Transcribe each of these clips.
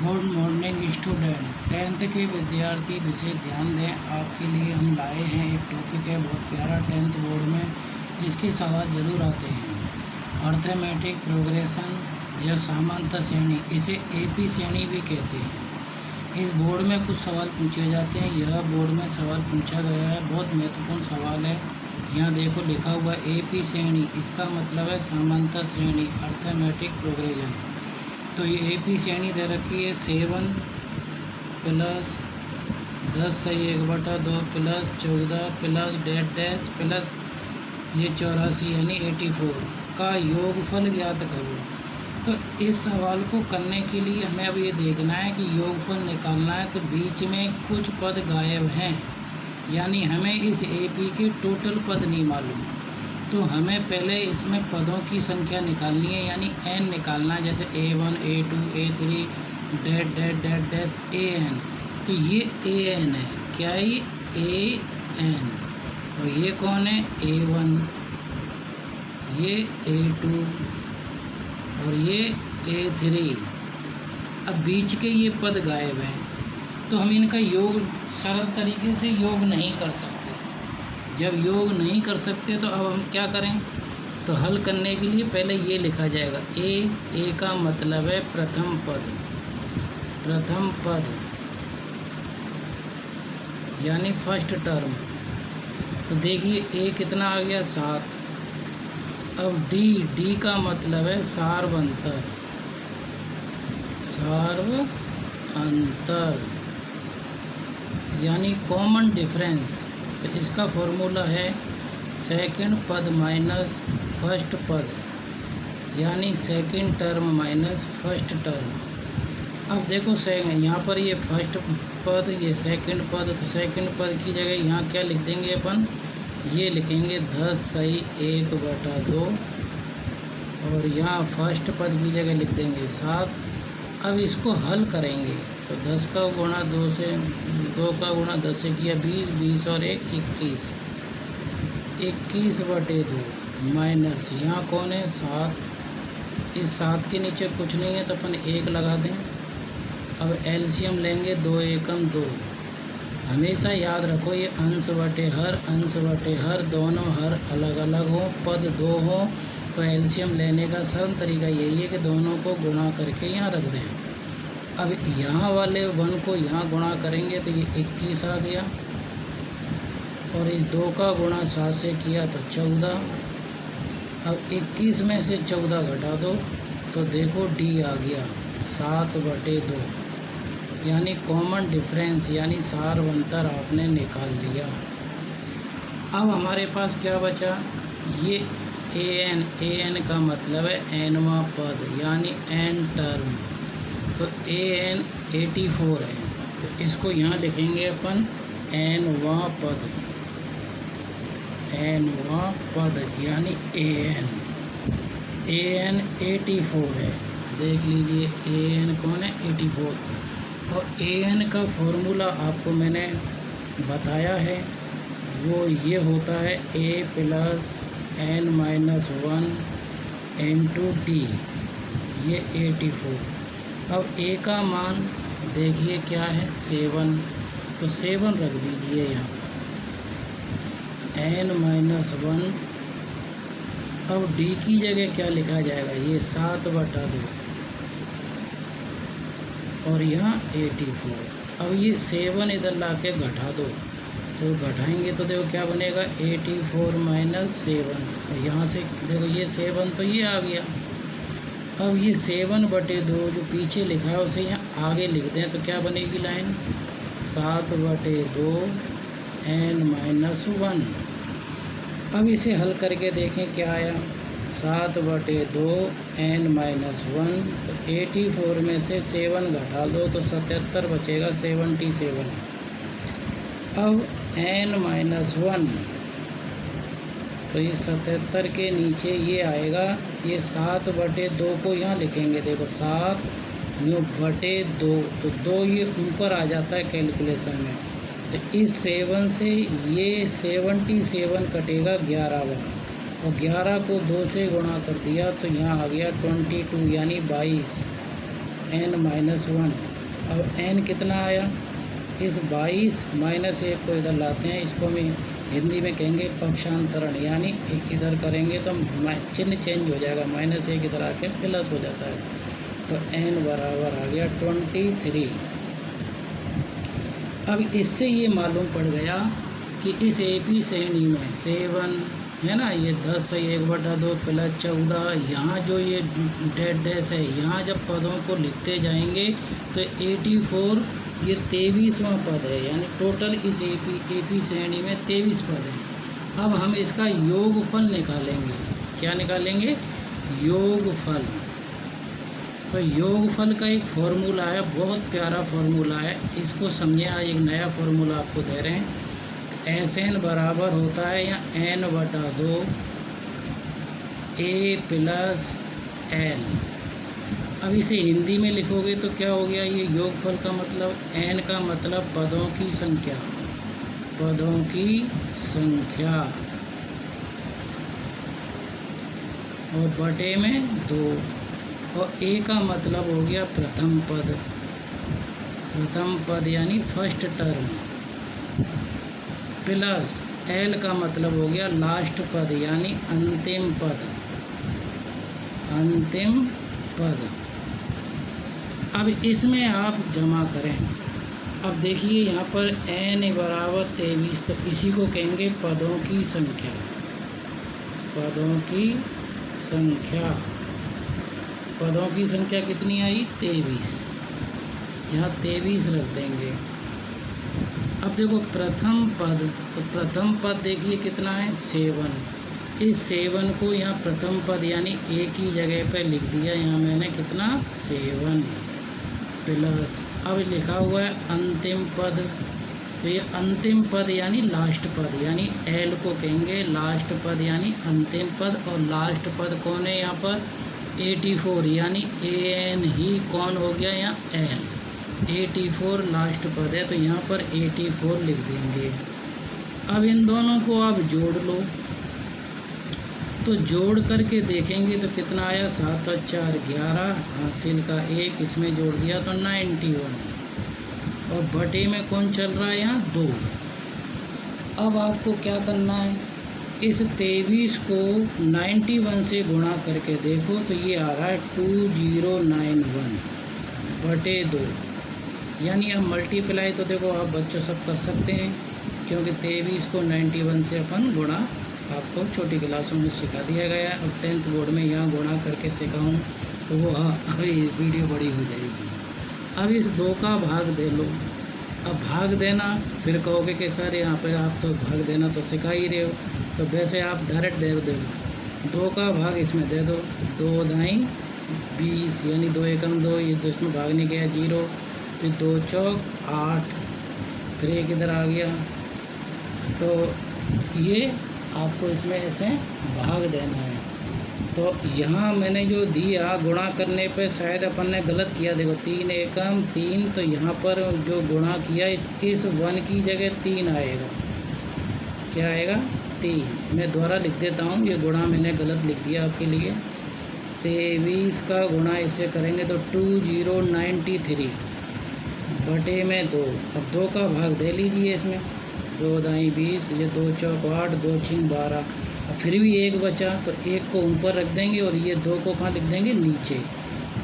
Good morning student. 10th के विद्यार्थी विशेष ध्यान दें, आपके लिए हम लाए हैं एक टॉपिक है बहुत प्यारा। 10th बोर्ड में इसके सवाल जरूर आते हैं। अर्थमेटिक प्रोग्रेशन या समांतर श्रेणी, इसे एपी श्रेणी भी कहते हैं। इस बोर्ड में कुछ सवाल पूछे जाते हैं। यह बोर्ड में सवाल पूछा गया है, बहुत महत्वपूर्ण सवाल है। यहाँ देखो लिखा हुआ एपी श्रेणी, इसका मतलब है समांतर श्रेणी, अर्थमेटिक प्रोग्रेशन। तो ये एपी श्रेणी दे रखी है 7 प्लस 10 सही 1/2 प्लस 14 प्लस डैश प्लस ये 84 यानी 84 का योगफल ज्ञात करो। तो इस सवाल को करने के लिए हमें अब ये देखना है कि योगफल निकालना है। तो बीच में कुछ पद गायब हैं, यानी हमें इस एपी के टोटल पद नहीं मालूम। तो हमें पहले इसमें पदों की संख्या निकालनी है, यानी n निकालना है। जैसे a1 a2 a3 dash an। तो ये an है, क्या है ये an। और ये कौन है a1, ये a2 और ये a3। अब बीच के ये पद गायब हैं, तो हम इनका योग सरल तरीके से योग नहीं कर सकते। जब योग नहीं कर सकते तो अब हम क्या करें, तो हल करने के लिए पहले ये लिखा जाएगा ए का मतलब है प्रथम पद यानी फर्स्ट टर्म। तो देखिए ए कितना आ गया 7। अब डी का मतलब है सार्वंतर यानी कॉमन डिफरेंस। तो इसका फॉर्मूला है सेकंड पद माइनस फर्स्ट पद, यानी second term minus first term. अब देखो यहाँ पर ये फर्स्ट पद, ये सेकंड पद। तो सेकंड पद की जगह यहाँ क्या लिख देंगे अपन, ये लिखेंगे 10 सही 1/2 और यहाँ फर्स्ट पद की जगह लिख देंगे 7। अब इसको हल करेंगे तो 10 का गुणा 2 से 2 का गुणा 10 से किया 20 और 1 21 21/2 माइनस यहाँ कौन है 7। इस 7 के नीचे कुछ नहीं है तो अपन 1 लगा दें। अब एलसीएम लेंगे 2 एकम 2। हमेशा याद रखो ये अंश बटे हर दोनों हर अलग अलग हो, पद 2 हो। तो एलसीएम लेने का सरल तरीका यही है कि दोनों को गुणा करके यहाँ रख दें। अब यहाँ वाले 1 को यहाँ गुणा करेंगे तो ये 21 आ गया, और इस 2 का गुणा 7 से किया तो 14। अब 21 में से 14 घटा दो तो देखो डी आ गया 7/2, यानी कॉमन डिफरेंस यानी सार्वंतर आपने निकाल लिया। अब हमारे पास क्या बचा, ये an का मतलब है nवां पद यानी n टर्म। तो an 84 है, तो इसको यहाँ लिखेंगे अपन nवां पद यानी an 84 है। देख लीजिए an कौन है 84। और an का फॉर्मूला आपको मैंने बताया है, वो ये होता है a plus n-1 into D, ये 84। अब a का मान देखिए क्या है 7, तो 7 रख दीजिए यहाँ n-1। अब d की जगह क्या लिखा जाएगा, ये 7/2 और यहाँ 84। अब ये 7 इधर ला के घटा दो, तो घटाएंगे तो देखो क्या बनेगा 84 माइनस 7। यहाँ से देखो ये 7 तो ये आ गया। अब ये 7/2 जो पीछे लिखा है उसे यहाँ आगे लिख दें तो क्या बनेगी लाइन 7/2 n-1। अब इसे हल करके देखें क्या आया 7/2 n-1। तो 84 में से 7 घटा दो तो 77 बचेगा 77। अब n-1 तो ये 77 के नीचे ये आएगा, ये 7/2 को यहाँ लिखेंगे। देखो 7/2 तो 2 ये ऊपर आ जाता है कैलकुलेशन में। तो इस 7 से ये 77 कटेगा 11 बार, और 11 को 2 से गुणा कर दिया तो यहाँ आ गया 22 यानी 22 n-1। अब n कितना आया, इस 22 माइनस 1 को इधर लाते हैं, इसको हम हिंदी में कहेंगे पक्षांतरण, यानी इधर करेंगे तो चिन्ह चेंज हो जाएगा, -1 इधर आके प्लस हो जाता है, तो n बराबर आ गया 23। अब इससे ये मालूम पड़ गया कि इस AP श्रेणी में 7 है ना, ये 10 है 1/2 प्लस 14, यहाँ जो ये डेड डैश है, यहाँ जब पदों को लिखते जाएंगे तो 84 ये 23वां पद है, यानी टोटल इस AP श्रेणी में 23 पद हैं। अब हम इसका योगफल निकालेंगे। क्या निकालेंगे? योगफल। तो योगफल का एक फॉर्मूला है, बहुत प्यारा फॉर्मूला है, इसको समझे। आज एक नया फॉर्मूला आपको दे रहे हैं। SN बराबर होता है या n/2 A + L। अब इसे हिंदी में लिखोगे तो क्या हो गया, ये योगफल का मतलब, n का मतलब पदों की संख्या, पदों की संख्या, और बटे में 2, और A का मतलब हो गया प्रथम पद, प्रथम पद यानी फर्स्ट टर्म, प्लस L का मतलब हो गया लास्ट पद यानी अंतिम पद, अंतिम पद। अब इसमें आप जमा करें। अब देखिए यहाँ पर n बराबर 23, तो इसी को कहेंगे पदों की संख्या, पदों की संख्या। पदों की संख्या कितनी आई? 23। यहाँ 23 रख देंगे। अब देखो प्रथम पद, तो प्रथम पद देखिए कितना है? 7। इस 7 को यहाँ प्रथम पद यानी A की जगह पर लिख दिया, यहाँ मैंने कितना? 7 प्लस, अब लिखा हुआ है अंतिम पद, तो ये अंतिम पद यानी लास्ट पद, यानी L को कहेंगे लास्ट पद यानी अंतिम पद, और लास्ट पद कौन है यहाँ पर? 84, यानी AN ही कौन हो गया यहाँ? L। 84 लास्ट पद है, तो यहाँ पर 84 लिख देंगे। अब इन दोनों को आप जोड़ लो, तो जोड़ करके देखेंगे तो कितना आया? 7 और 4 11, हासिल का 1 इसमें जोड़ दिया तो 91, और बटे में कौन चल रहा है यहाँ? 2। अब आपको क्या करना है, इस 23 को 91 से गुणा करके देखो तो ये आ रहा है 2091 बटे 2, यानी अब मल्टीप्लाई तो देखो आप बच्चों सब कर सकते हैं, क्योंकि 23 को 91 से अपन गुणा आपको छोटी क्लासों में सिखा दिया गया। अब 10th बोर्ड में यहाँ गुणा करके सिखाऊं तो वो अभी वीडियो बड़ी हो जाएगी। अब इस 2 का भाग दे लो। अब भाग देना, फिर कहोगे कि सर यहाँ पे आप तो भाग देना तो सिखा ही रहे हो, तो वैसे आप डायरेक्ट दे दो। 2 का भाग इसमें दे दो, 2 दाई 20, यानी 2 एकम 2, ये 2 इसमें भाग नहीं गया 0, फिर 2 चौक 8, फिर 1 इधर आ गया। तो ये आपको इसमें ऐसे भाग देना है। तो यहाँ मैंने जो दिया गुणा करने पे शायद अपन ने गलत किया, देखो 3 एकम 3, तो यहाँ पर जो गुणा किया इस 1 की जगह 3 आएगा। क्या आएगा? 3। मैं दोबारा लिख देता हूँ, ये गुणा मैंने गलत लिख दिया आपके लिए। 23 का गुणा इसे करेंगे तो 2093 बटे में 2। अब 2 का भाग दे लीजिए इसमें, 2 दाई 20, ये 2 चौक 8, 2 छिंग 12, और फिर भी 1 बचा, तो 1 को ऊपर रख देंगे और ये 2 को कहाँ लिख देंगे? नीचे।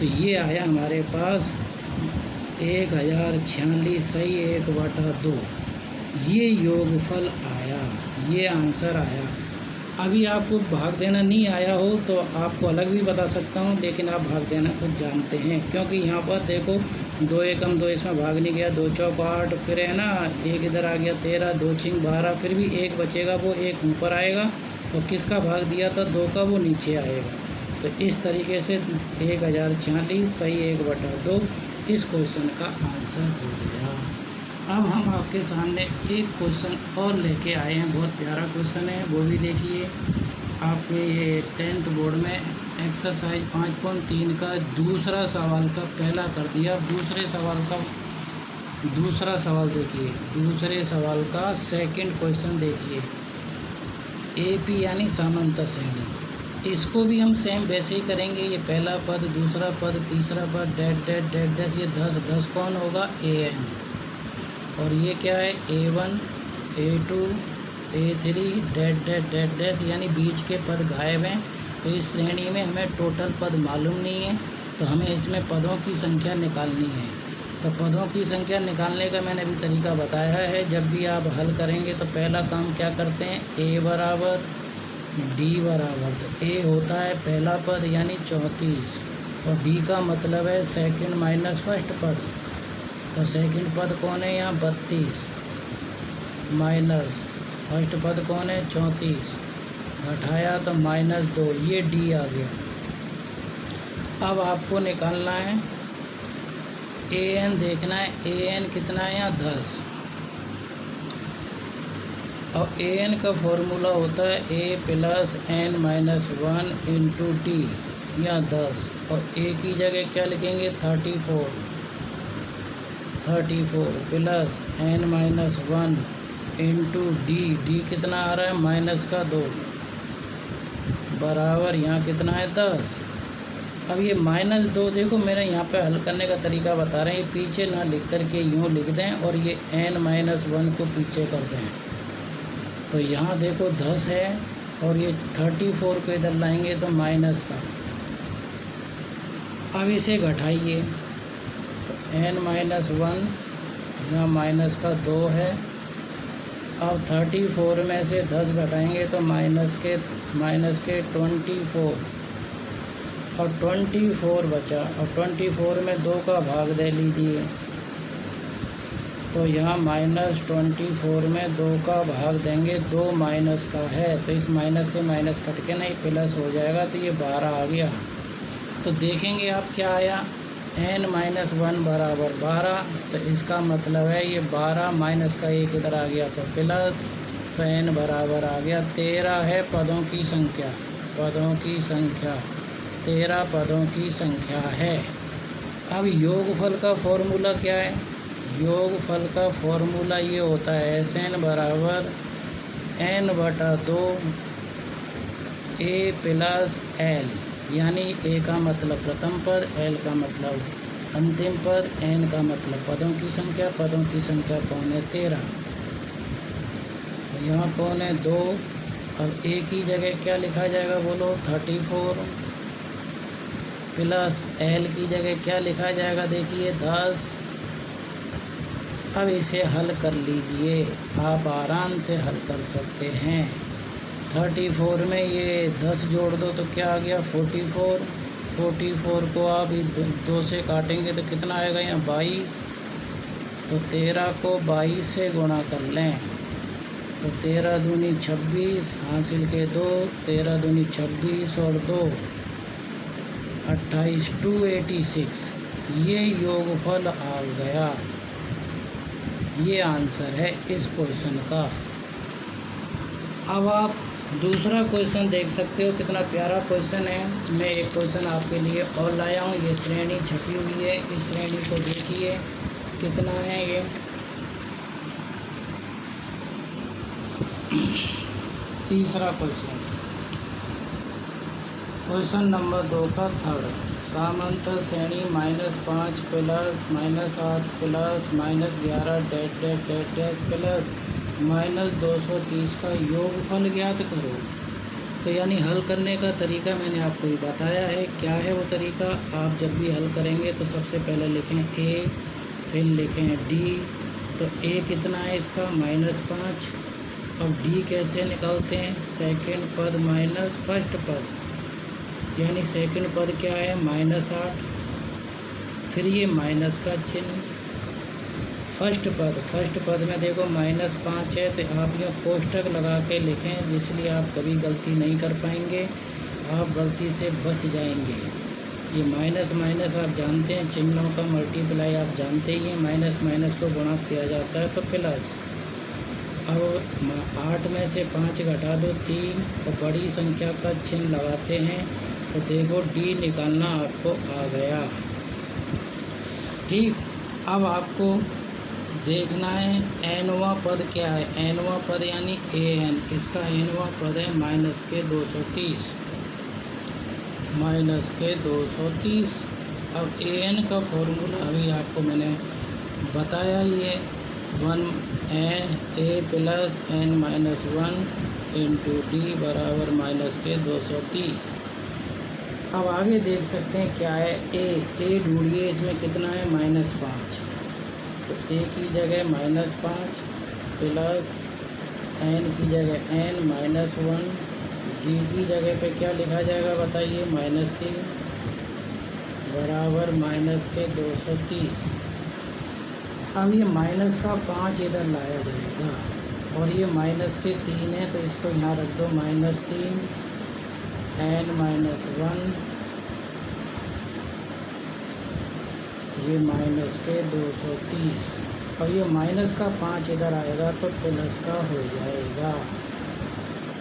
तो ये आया हमारे पास 1046 सही 1/2, ये योगफल आया, ये आंसर आया। अभी आपको भाग देना नहीं आया हो तो आपको अलग भी बता सकता हूँ, लेकिन आप भाग देना खुद जानते हैं, क्योंकि यहाँ पर देखो 2 एकम 2 इसमें भाग नहीं गया, 2 चौक 8, फिर है ना 1 इधर आ गया 13, 2 छिंग 12, फिर भी 1 बचेगा, वो 1 ऊपर आएगा, और किसका भाग दिया था? 2 का, वो नीचे आएगा। तो इस तरीके से 1046 सही 1/2 इस क्वेश्चन का आंसर हो गया। अब हम आपके सामने एक क्वेश्चन और लेके आए हैं, बहुत प्यारा क्वेश्चन है, वो भी देखिए। आपके ये 10th बोर्ड में एक्सरसाइज 5.3 का दूसरा सवाल का पहला कर दिया। दूसरे सवाल का दूसरा सवाल देखिए, दूसरे सवाल का सेकंड क्वेश्चन देखिए। AP यानी समांतर श्रेणी, इसको भी हम सेम वैसे ही करेंगे। ये पहला पद, दूसरा पद, तीसरा पद, डैट डैट डैट डैश, ये 10 कौन होगा? an। और ये क्या है? a1 a2 a3 that that that dash, यानी बीच के पद गायब हैं। तो इस श्रेणी में हमें टोटल पद मालूम नहीं है, तो हमें इसमें पदों की संख्या निकालनी है। तो पदों की संख्या निकालने का मैंने अभी तरीका बताया है। जब भी आप हल करेंगे तो पहला काम क्या करते हैं? a बराबर d बराबर, तो a होता है पहला पद यानी 34, और d का मतलब है सेकंड माइनस फर्स्ट पद। तो सेकंड पद कौन है यहाँ? 32 माइनस फर्स्ट पद कौन है? 34, घटाया तो -2, ये d आ गया। अब आपको निकालना है an, देखना है an कितना है यहाँ? 10। और an का फॉर्मूला होता है a plus n minus 1 into D, या 10। और a की जगह क्या लिखेंगे? 34 plus n minus 1 into D कितना आ रहा है? -2 बराबर यहाँ कितना है? 10। अब ये -2 देखो, मेरे यहाँ पे हल करने का तरीका बता रहे हैं। ये पीछे ना लिख करके यूँ लिख दें और ये n माइनस 1 को पीछे कर दें। तो यहाँ देखो 10 है और ये 34 को इधर लाएंगे तो माइनस का। अब इसे घटाइए तो n माइनस 1 यहाँ -2 है। अब 34 में से 10 घटाएंगे तो माइनस के 24, और 24 बचा। और 24 में 2 का भाग दे लीजिए, तो यहाँ -24 में 2 का भाग देंगे, 2 माइनस का है तो इस माइनस से माइनस कट के नहीं प्लस हो जाएगा, तो ये 12 आ गया। तो देखेंगे आप क्या आया? n माइनस 1 बराबर 12, तो इसका मतलब है ये 12 माइनस का 1 इधर आ गया तो प्लस, तो n बराबर आ गया 13 है पदों की संख्या। 13 पदों की संख्या है। अब योगफल का फॉर्मूला क्या है? योगफल का फॉर्मूला ये होता है Sn बराबर n/2 a प्लस l, यानी a का मतलब प्रथम पद, l का मतलब अंतिम पद, n का मतलब पदों की संख्या। पदों की संख्या कौन है? 13। यहाँ कौन है? 2। अब a की जगह क्या लिखा जाएगा बोलो? 34 प्लस l की जगह क्या लिखा जाएगा? देखिए 10। अब इसे हल कर लीजिए, आप आराम से हल कर सकते हैं। 34 में ये 10 जोड़ दो तो क्या आ गया? 44। 44 को आप 2 से काटेंगे तो कितना आएगा यहाँ? 22। तो 13 को 22 से गुणा कर लें तो 13 दूनी 26, हासिल के 2, 13 दूनी 26 और 2 28, 286। ये योगफल आ गया। ये आंसर है इस क्वेश्चन का। अब आप दूसरा क्वेश्चन देख सकते हो, कितना प्यारा क्वेश्चन है। मैं एक क्वेश्चन आपके लिए और लाया हूँ। ये श्रेणी छपी हुई है, इस श्रेणी को देखिए कितना है ये। तीसरा क्वेश्चन, क्वेश्चन नंबर 2 का थर्ड। समांतर श्रेणी -5 plus -8 plus -11 that that that dash plus -230 का योगफल ज्ञात करो। तो यानी हल करने का तरीका मैंने आपको ये बताया है। क्या है वो तरीका? आप जब भी हल करेंगे तो सबसे पहले लिखें a, फिर लिखें d। तो a कितना है इसका? -5। अब d कैसे निकालते हैं? सेकंड पद माइनस फर्स्ट पद, यानी सेकंड पद क्या है? -8, फिर ये माइनस का चिन्ह। फर्स्ट पद में देखो -5 है, तो आप ये कोष्टक लगा के लिखें, इसलिए आप कभी गलती नहीं कर पाएंगे, आप गलती से बच जाएंगे। ये माइनस माइनस आप जानते हैं, चिन्हों का मल्टीप्लाई आप जानते ही हैं, माइनस माइनस को गुणा किया जाता है तो प्लस। अब 8 में से 5 घटा दो 3, और बड़ी संख्या का चिन्ह लगाते हैं तो देखो d निकालना आपको आ गया। ठीक, अब आपको देखना है nवां पद क्या है। nवां पद यानी an, इसका nवां पद है -230। माइनस के 230। अब ए एन का फॉर्मूला अभी आपको मैंने बताया ही है, 1 a plus n minus 1 into d बराबर माइनस के 230। अब आगे देख सकते हैं क्या है, ए ढूंढिए, इसमें कितना है -5, तो ए की जगह -5 प्लस एन की जगह एन -1, डी की जगह पे क्या लिखा जाएगा बताइए, -3 बराबर माइनस के 230। अब ये माइनस का 5 इधर लाया जाएगा और ये माइनस के 3 है, तो इसको यहाँ रख दो -3 एन -1, ये माइनस के 230। और ये माइनस का 5 इधर आएगा तो प्लस का हो जाएगा।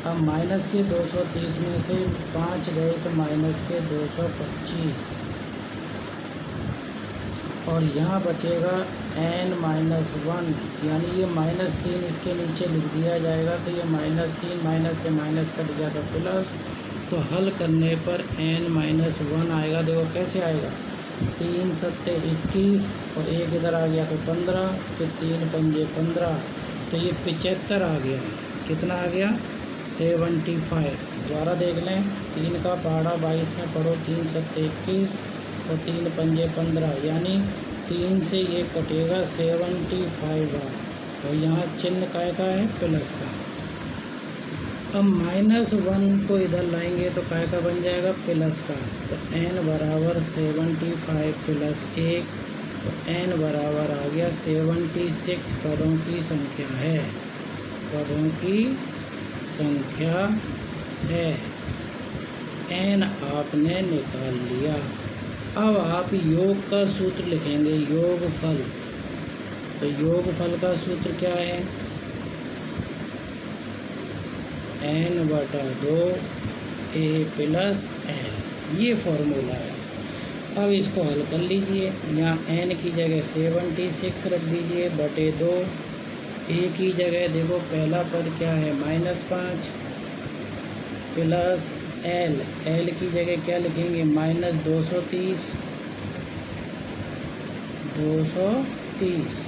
अब माइनस के 230 में से 5 गए तो माइनस के 225, और यहाँ बचेगा n-1, यानी ये -3 इसके नीचे लिख दिया जाएगा, तो ये -3 माइनस से माइनस कट गया तो प्लस, तो हल करने पर n-1 आएगा। देखो कैसे आएगा, 3 सत्ते 21 और 1 इधर आ गया तो 15 के 3 पंजे 15, तो ये 75 आ गया। कितना आ गया, 75। दोबारा देख लें, 3 का पहाड़ा 22 में पढ़ो, 3 सत्ते 21 और 3 पंजे 15, यानी 3 से ये कटेगा 75 बार, और यहाँ चिन्ह काय का है, प्लस का। अब -1 को इधर लाएंगे तो काय का बन जाएगा, प्लस का, तो n बराबर 75 प्लस 1, तो n बराबर आ गया 76 पदों की संख्या है, पदों की संख्या है। n आपने निकाल लिया। अब आप योग का सूत्र लिखेंगे, योगफल। तो योगफल का सूत्र क्या है, n/2 a प्लस n, ये फॉर्मूला है। अब इसको हल कर लीजिए, यहाँ n की जगह 76 रख दीजिए बटे 2, a की जगह देखो पहला पद क्या है, -5 प्लस l की जगह क्या लिखेंगे, -230, 230,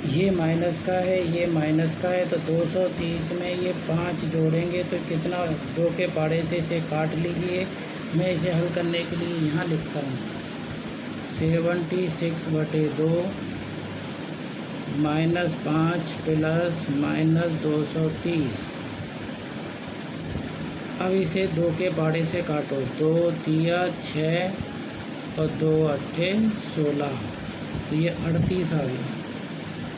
ये माइनस का है, ये माइनस का है, तो 230 में ये 5 जोड़ेंगे तो कितना, 2 के पाड़े से इसे काट लीजिए। मैं इसे हल करने के लिए यहाँ लिखता हूँ 76 बटे 2 -5 प्लस -230। अब इसे 2 के पाड़े से काटो, 2 तिया 6 और 2 अट्ठे 16, तो ये 38 आ गया।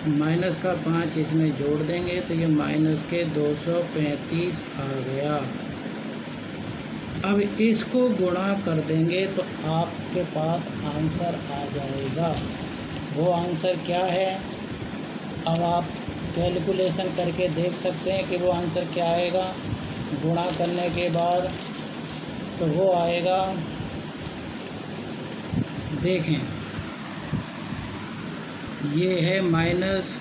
माइनस का 5 इसमें जोड़ देंगे तो ये माइनस के 235 आ गया। अब इसको गुणा कर देंगे तो आपके पास आंसर आ जाएगा। वो आंसर क्या है, अब आप कैलकुलेशन करके देख सकते हैं कि वो आंसर क्या आएगा। गुणा करने के बाद तो वो आएगा, देखें ये है माइनस,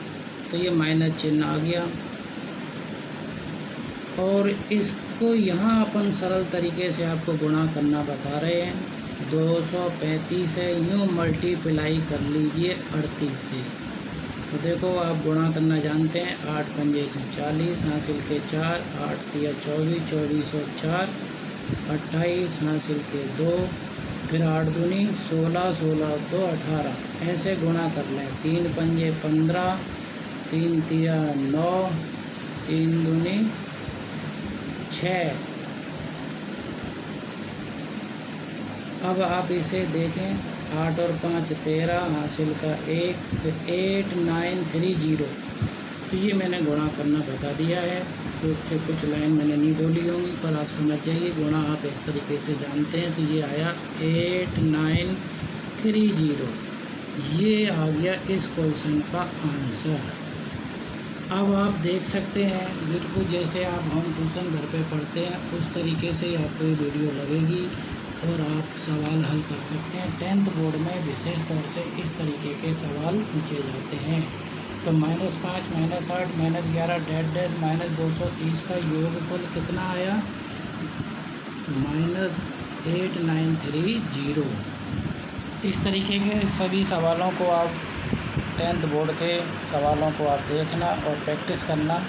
तो ये माइनस चिन्ह आ गया, और इसको यहाँ अपन सरल तरीके से आपको गुणा करना बता रहे हैं। 235 है, यूँ मल्टीप्लाई कर लीजिए 38 से, तो देखो आप गुणा करना जानते हैं। 8 पंजे की 40 हासिल के 4, 8 तिया 24, 24 और 4 28 हासिल के 2, फिर 8 दूनी 16, 16 2 18, ऐसे गुणा कर लें। 3 पंजे 15, 3 तिया 9, 3 दूनी 6। अब आप इसे देखें, 8 और 5 13 हासिल का 1, तो 8930। तो ये मैंने गुणा करना बता दिया है, कुछ लाइन मैंने नहीं बोली होंगी पर आप समझ जाइए, गुणा आप इस तरीके से जानते हैं। तो ये आया 8930, ये आ गया इस क्वेश्चन का आंसर। अब आप देख सकते हैं बिल्कुल जैसे आप हम ट्यूशन घर पे पढ़ते हैं उस तरीके से ही आपको ये वीडियो लगेगी और आप सवाल हल कर सकते हैं। 10th बोर्ड में विशेष तौर से इस तरीके के सवाल पूछे जाते हैं। तो -5, -8, -11 -230 का योगफल कितना आया, -8930। इस तरीके के सभी सवालों को आप 10th बोर्ड के सवालों को आप देखना और प्रैक्टिस करना।